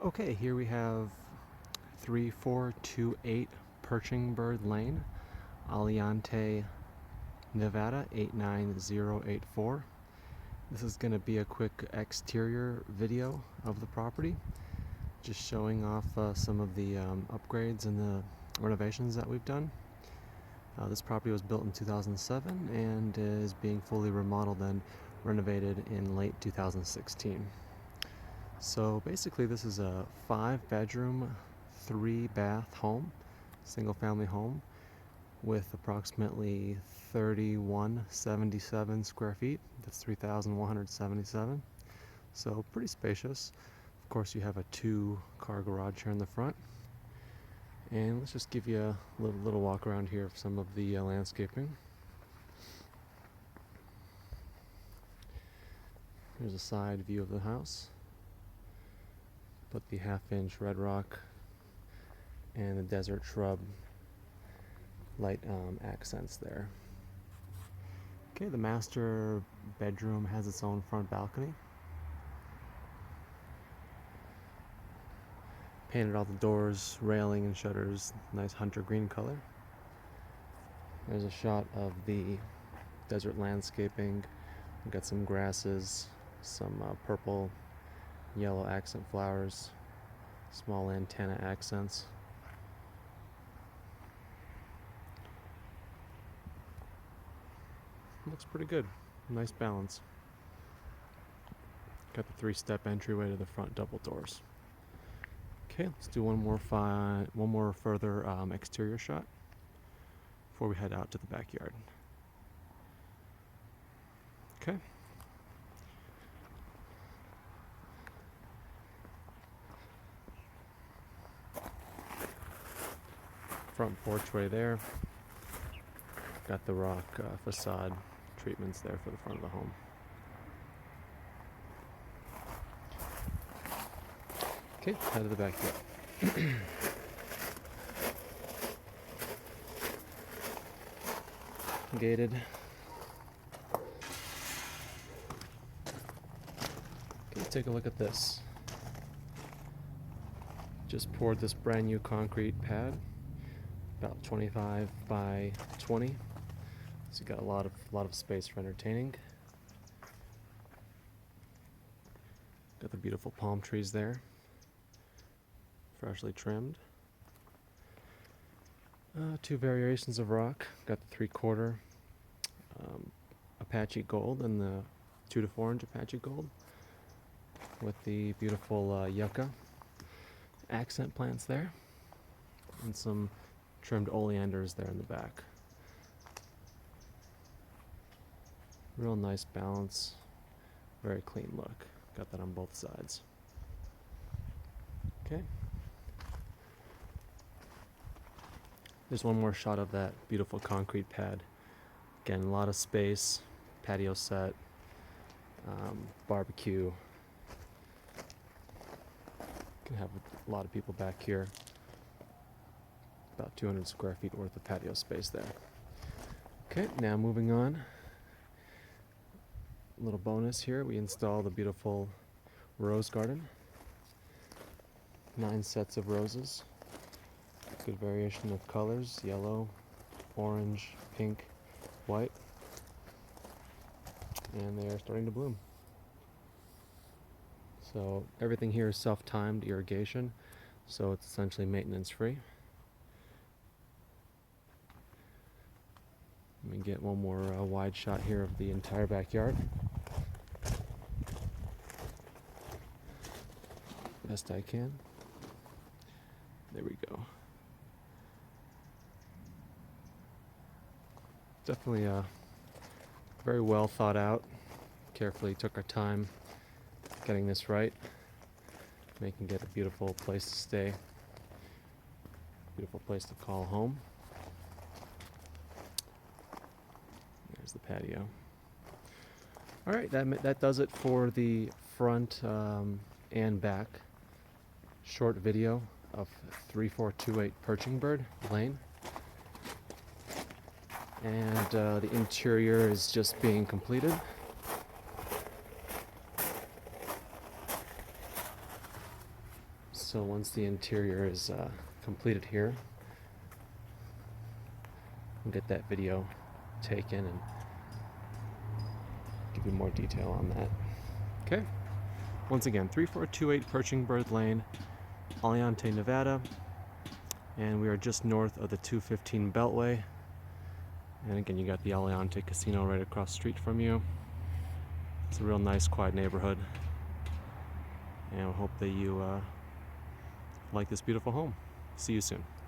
Okay, here we have 3428 Perching Bird Lane, Aliante, Nevada 89084. This is going to be a quick exterior video of the property, just showing off some of the upgrades and the renovations that we've done. This property was built in 2007 and is being fully remodeled and renovated in late 2016. So basically this is a 5-bedroom, 3-bath home, single family home with approximately 3177 square feet. That's 3,177. So pretty spacious. Of course you have a 2-car garage here in the front. And let's just give you a little walk around here of some of the landscaping. Here's a side view of the house. Put the 1/2-inch red rock and the desert shrub light accents there. Okay, the master bedroom has its own front balcony. Painted all the doors, railing, and shutters nice hunter green color. There's a shot of the desert landscaping. We've got some grasses, some purple, yellow accent flowers, small antenna accents. Looks pretty good. Nice balance. Got the 3-step entryway to the front double doors. Okay, let's do one more further exterior shot before we head out to the backyard. Okay. Front porchway there. Got the rock facade treatments there for the front of the home. Okay, head to the backyard. Gated. Okay, take a look at this. Just poured this brand new concrete pad, about 25 by 20. So you got a lot of space for entertaining. Got the beautiful palm trees there, freshly trimmed. 2 variations of rock. Got the 3/4 Apache Gold and the 2 to 4 inch Apache Gold with the beautiful yucca accent plants there, and some trimmed oleanders there in the back. Real nice balance, very clean look. Got that on both sides. Okay. There's one more shot of that beautiful concrete pad. Again, a lot of space, patio set, barbecue. Can have a lot of people back here. About 200 square feet worth of patio space there. Okay, now moving on. A little bonus here, we installed a beautiful rose garden. 9 sets of roses. Good variation of colors, yellow, orange, pink, white. And they are starting to bloom. So everything here is self-timed irrigation, so it's essentially maintenance free. Let me get one more wide shot here of the entire backyard. Best I can. There we go. Definitely very well thought out. Carefully took our time getting this right, making it a beautiful place to stay, beautiful place to call home. There's the patio. All right, that does it for the front and back short video of 3428 Perching Bird Lane. And the interior is just being completed. So once the interior is completed here, we'll get that video taken and give you more detail on that. Okay. Once again, 3428 Perching Bird Lane, Aliante, Nevada. And we are just north of the 215 Beltway. And again, you got the Aliante Casino right across the street from you. It's a real nice, quiet neighborhood. And I hope that you like this beautiful home. See you soon.